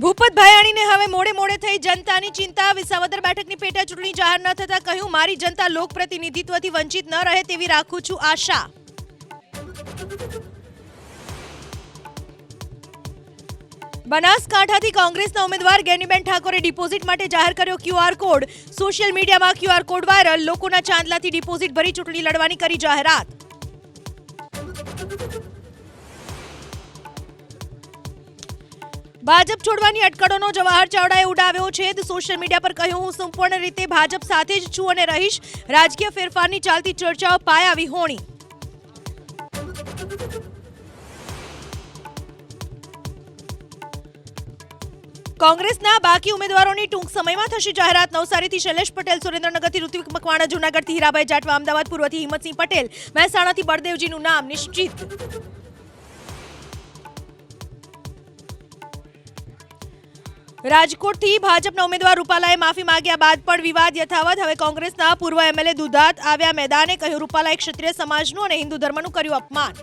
ભૂપત ભાયાણીને હવે મોડે મોડે થઈ જનતાની ચિંતા. વિસાવદર બેઠકની પેટા ચૂંટણી જાહેર ન થતા કહ્યું, મારી જનતા લોક પ્રતિનિધિત્વથી વંચિત ન રહે તેવી રાખું છું આશા. બનાસકાંઠાથી કોંગ્રેસના ઉમેદવાર ગેનીબેન ઠાકોરે ડિપોઝિટ માટે જાહેર કર્યો QR કોડ. સોશિયલ મીડિયામાં QR કોડ વાયરલ. લોકોના ચાંદલાથી ડિપોઝિટ ભરી ચૂંટણી લડવાની કરી જાહેરાત. ભાજપ છોડવાની અટકળોનો જવાહર ચાવડાએ ઉડાવ્યો છે. સોશિયલ મીડિયા પર કહ્યું, હું સંપૂર્ણ રીતે ભાજપ સાથે જ છું અને રહીશ. રાજકીય ફેરફારની ચાલતી ચર્ચાઓ પાયા વિહોણી. કોંગ્રેસના બાકી ઉમેદવારોની ટૂંક સમયમાં થશે જાહેરાત. નવસારીથી શૈલેષ પટેલ, સુરેન્દ્રનગરથી ઋત્વિક મકવાણા, જૂનાગઢથી હીરાભાઈ જાટવા, અમદાવાદ પૂર્વથી હિંમતસિંહ પટેલ, મહેસાણાથી બળદેવજીનું નામ નિશ્ચિત. રાજકોટથી ભાજપના ઉમેદવાર રૂપાલાએ માફી માંગ્યા બાદ પણ વિવાદ યથાવત. હવે કોંગ્રેસના પૂર્વ MLA દુધાત આવ્યા મેદાને. કહ્યું, રૂપાલાએ ક્ષત્રિય સમાજનું અને હિન્દુ ધર્મનું કર્યું અપમાન.